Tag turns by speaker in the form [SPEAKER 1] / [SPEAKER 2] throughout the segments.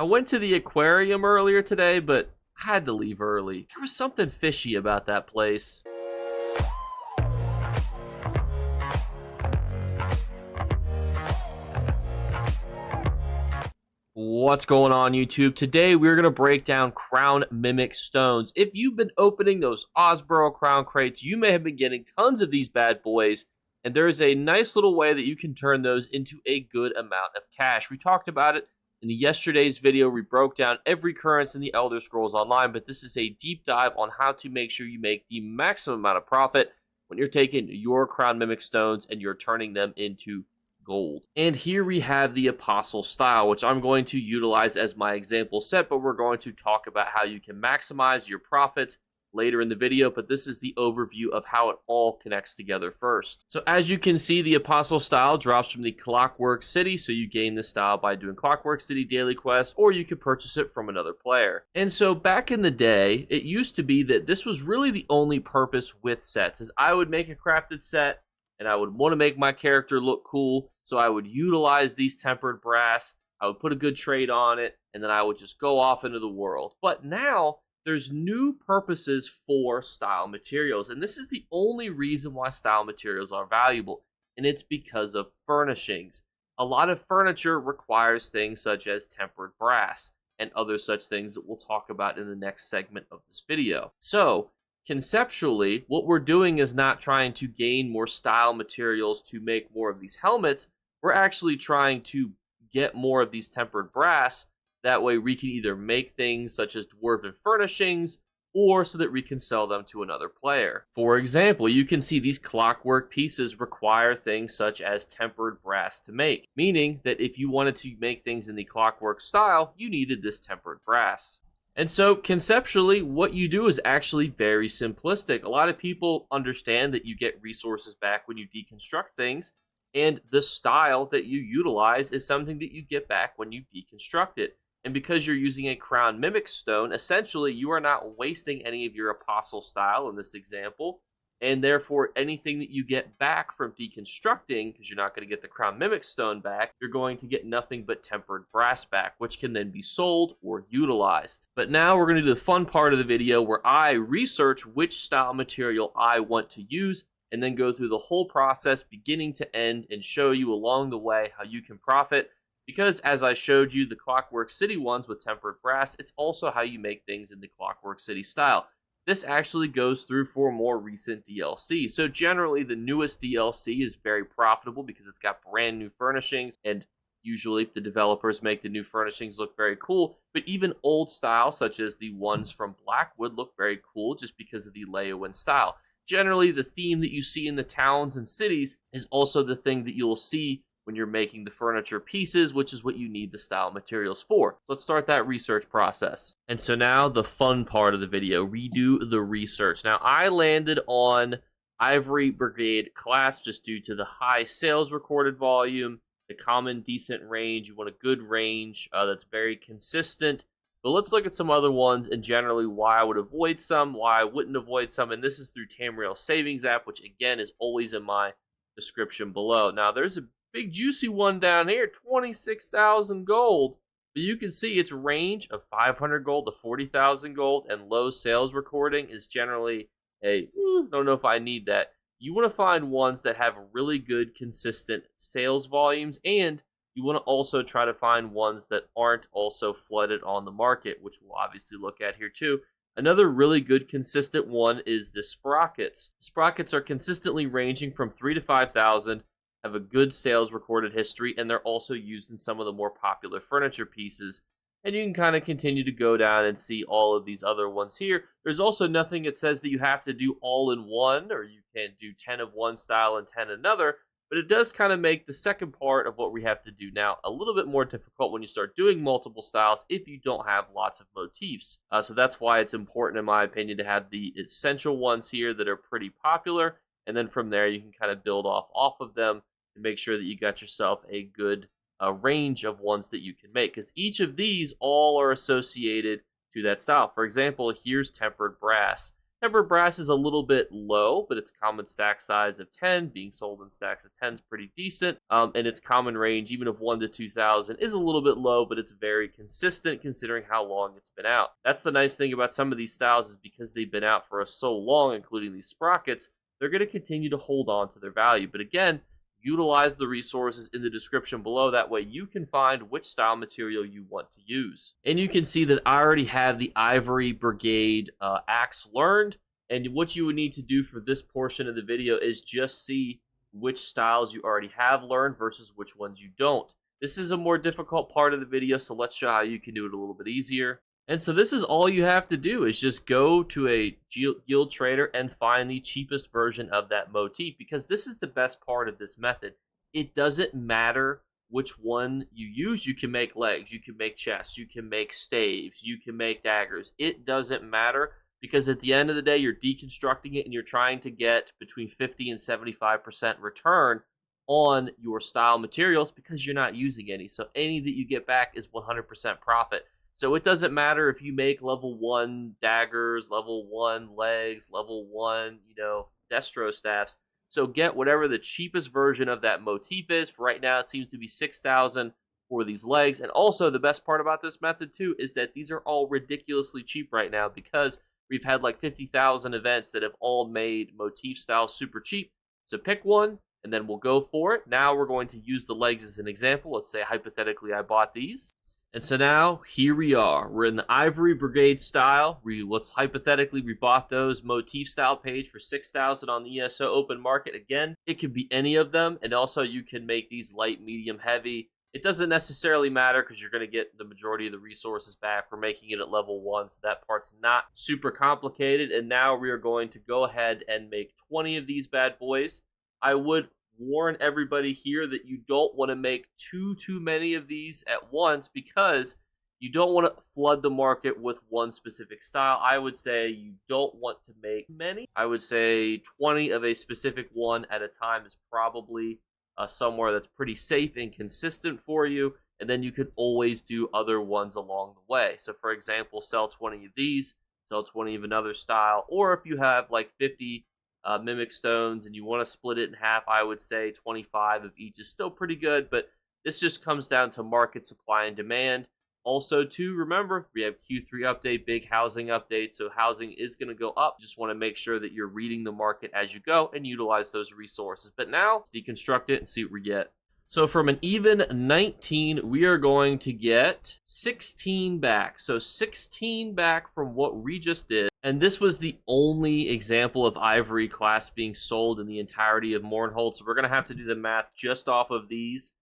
[SPEAKER 1] I went to the aquarium earlier today, but I had to leave early. There was something fishy about that place. What's going on, YouTube? Today we're going to break down crown mimic stones. If you've been opening those Osboro crown crates, you may have been getting tons of these bad boys, and there is a nice little way that you can turn those into a good amount of cash. We talked about it in yesterday's video. We broke down every currency in the Elder Scrolls Online, but this is a deep dive on how to make sure you make the maximum amount of profit when you're taking your crown mimic stones and you're turning them into gold. And here we have the apostle style, which I'm going to utilize as my example set, but we're going to talk about how you can maximize your profits later in the video, but this is the overview of how it all connects together first. So as you can see, the apostle style drops from the Clockwork City, so you gain this style by doing Clockwork City daily quests, or you could purchase it from another player. And so back in the day, it used to be that this was really the only purpose with sets, is I would make a crafted set, and I would want to make my character look cool, so I would utilize these tempered brass, I would put a good trade on it, and then I would just go off into the world. But now, there's new purposes for style materials, and this is the only reason why style materials are valuable, and it's because of furnishings. A lot of furniture requires things such as tempered brass, and other such things that we'll talk about in the next segment of this video. So, conceptually, what we're doing is not trying to gain more style materials to make more of these helmets. We're actually trying to get more of these tempered brass. That way we can either make things such as dwarven furnishings, or so that we can sell them to another player. For example, you can see these clockwork pieces require things such as tempered brass to make, meaning that if you wanted to make things in the clockwork style, you needed this tempered brass. And so conceptually, what you do is actually very simplistic. A lot of people understand that you get resources back when you deconstruct things, and the style that you utilize is something that you get back when you deconstruct it. And because you're using a crown mimic stone, essentially you are not wasting any of your apostle style in this example, and therefore anything that you get back from deconstructing, because you're not going to get the crown mimic stone back, you're going to get nothing but tempered brass back, which can then be sold or utilized. But now we're going to do the fun part of the video where I research which style material I want to use, and then go through the whole process beginning to end and show you along the way how you can profit. Because as I showed you the Clockwork City ones with tempered brass, it's also how you make things in the Clockwork City style. This actually goes through for more recent DLC. So generally the newest DLC is very profitable because it's got brand new furnishings, and usually the developers make the new furnishings look very cool. But even old style, such as the ones from Blackwood, look very cool just because of the Leyawiin style. Generally the theme that you see in the towns and cities is also the thing that you'll see when you're making the furniture pieces, which is what you need the style materials for. Let's start that research process. And so now the fun part of the video, redo the research. Now I landed on Ivory Brigade class just due to the high sales recorded volume, the common decent range. You want a good range that's very consistent. But let's look at some other ones and generally why I would avoid some, why I wouldn't avoid some. And this is through Tamriel Savings app, which again is always in my description below. Now there's a big juicy one down here, 26,000 gold. But you can see its range of 500 gold to 40,000 gold, and low sales recording is generally a, don't know if I need that. You want to find ones that have really good, consistent sales volumes, and you want to also try to find ones that aren't also flooded on the market, which we'll obviously look at here too. Another really good, consistent one is the sprockets. Sprockets are consistently ranging from 3 to 5,000. Have a good sales recorded history, and they're also used in some of the more popular furniture pieces. And you can kind of continue to go down and see all of these other ones here. There's also nothing that says that you have to do all in one, or you can do 10 of one style and 10 another, but it does kind of make the second part of what we have to do now a little bit more difficult when you start doing multiple styles if you don't have lots of motifs. So that's why it's important, in my opinion, to have the essential ones here that are pretty popular, and then from there you can kind of build off of them to make sure that you got yourself a good range of ones that you can make, because each of these all are associated to that style. For example, here's tempered brass. Tempered brass is a little bit low, but its common stack size of 10, being sold in stacks of 10 is pretty decent. And its common range, even of 1 to 2,000, is a little bit low, but it's very consistent considering how long it's been out. That's the nice thing about some of these styles, is because they've been out for so long, including these sprockets, they're going to continue to hold on to their value. But again, utilize the resources in the description below. That way you can find which style material you want to use. And you can see that I already have the Ivory Brigade axe learned. And what you would need to do for this portion of the video is just see which styles you already have learned versus which ones you don't. This is a more difficult part of the video, so let's show how you can do it a little bit easier. And so this is all you have to do, is just go to a guild trader and find the cheapest version of that motif, because this is the best part of this method. It doesn't matter which one you use. You can make legs, you can make chests, you can make staves, you can make daggers. It doesn't matter, because at the end of the day, you're deconstructing it and you're trying to get between 50 and 75% return on your style materials, because you're not using any. So any that you get back is 100% profit. So it doesn't matter if you make level 1 daggers, level 1 legs, level 1, destro staffs. So get whatever the cheapest version of that motif is. For right now, it seems to be 6,000 for these legs. And also, the best part about this method too is that these are all ridiculously cheap right now, because we've had like 50,000 events that have all made motif style super cheap. So pick one, and then we'll go for it. Now we're going to use the legs as an example. Let's say hypothetically I bought these. And so now, here we are. We're in the Ivory Brigade style. Let's hypothetically, we bought those motif style page for 6,000 on the ESO open market. Again, it could be any of them. And also, you can make these light, medium, heavy. It doesn't necessarily matter, because you're going to get the majority of the resources back. We're making it at level 1, so that part's not super complicated. And now we are going to go ahead and make 20 of these bad boys. I would warn everybody here that you don't want to make too many of these at once, because you don't want to flood the market with one specific style. I would say you don't want to make many. I would say 20 of a specific one at a time is probably somewhere that's pretty safe and consistent for you, and then you could always do other ones along the way. So for example, sell 20 of these, sell 20 of another style, or if you have like 50 mimic stones and you want to split it in half, I would say 25 of each is still pretty good, but this just comes down to market supply and demand. Also, too, remember, we have Q3 update, big housing update, so housing is going to go up. Just want to make sure that you're reading the market as you go and utilize those resources. But now, let's deconstruct it and see what we get. So from an even 19, we are going to get 16 back. So 16 back from what we just did. And this was the only example of Ivory class being sold in the entirety of Mournhold. So we're going to have to do the math just off of these,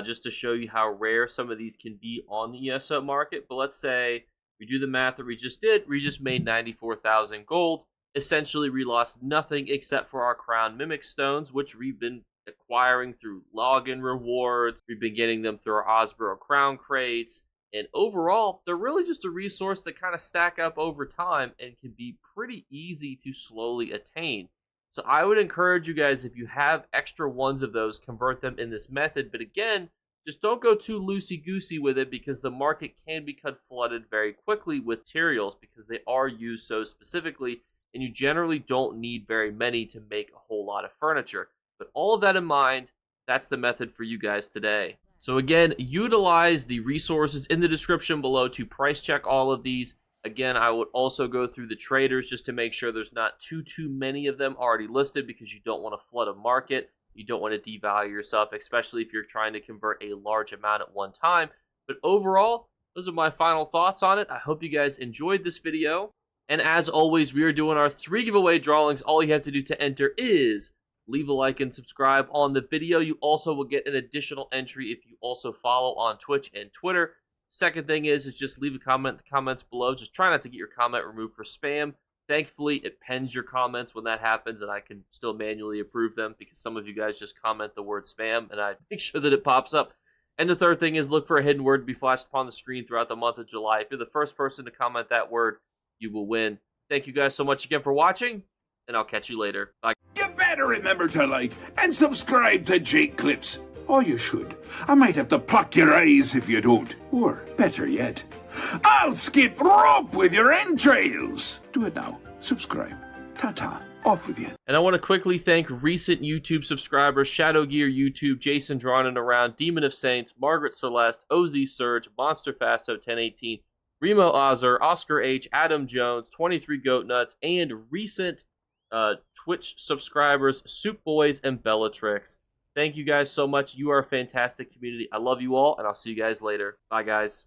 [SPEAKER 1] just to show you how rare some of these can be on the ESO market. But let's say we do the math that we just did. We just made 94,000 gold. Essentially, we lost nothing except for our crown mimic stones, which we've been acquiring through login rewards. We've been getting them through our Osbro crown crates. And overall, they're really just a resource that kind of stack up over time and can be pretty easy to slowly attain. So I would encourage you guys, if you have extra ones of those, convert them in this method. But again, just don't go too loosey-goosey with it, because the market can become flooded very quickly with materials, because they are used so specifically, and you generally don't need very many to make a whole lot of furniture. But all of that in mind, that's the method for you guys today. So again, utilize the resources in the description below to price check all of these. Again, I would also go through the traders just to make sure there's not too many of them already listed, because you don't want to flood a market. You don't want to devalue yourself, especially if you're trying to convert a large amount at one time. But overall, those are my final thoughts on it. I hope you guys enjoyed this video. And as always, we are doing our 3 giveaway drawings. All you have to do to enter is leave a like and subscribe on the video. You also will get an additional entry if you also follow on Twitch and Twitter. Second thing is just leave a comment in the comments below. Just try not to get your comment removed for spam. Thankfully, it pens your comments when that happens, and I can still manually approve them, because some of you guys just comment the word spam, and I make sure that it pops up. And the third thing is look for a hidden word to be flashed upon the screen throughout the month of July. If you're the first person to comment that word, you will win. Thank you guys so much again for watching, and I'll catch you later. Bye.
[SPEAKER 2] You better remember to like and subscribe to Jakeclips. Or you should. I might have to pluck your eyes if you don't. Or, better yet, I'll skip rope with your entrails. Do it now. subscribe. Ta-ta. Off with you.
[SPEAKER 1] And I want to quickly thank recent YouTube subscribers: Shadow Gear YouTube, Jason Drawn and Around, Demon of Saints, Margaret Celeste, OZ Surge, Monster Fasto 1018, Remo Ozer, Oscar H, Adam Jones, 23 Goat Nuts, and recent Twitch subscribers, Soup Boys and Bellatrix. Thank you guys so much. You are a fantastic community. I love you all, and I'll see you guys later. Bye, guys.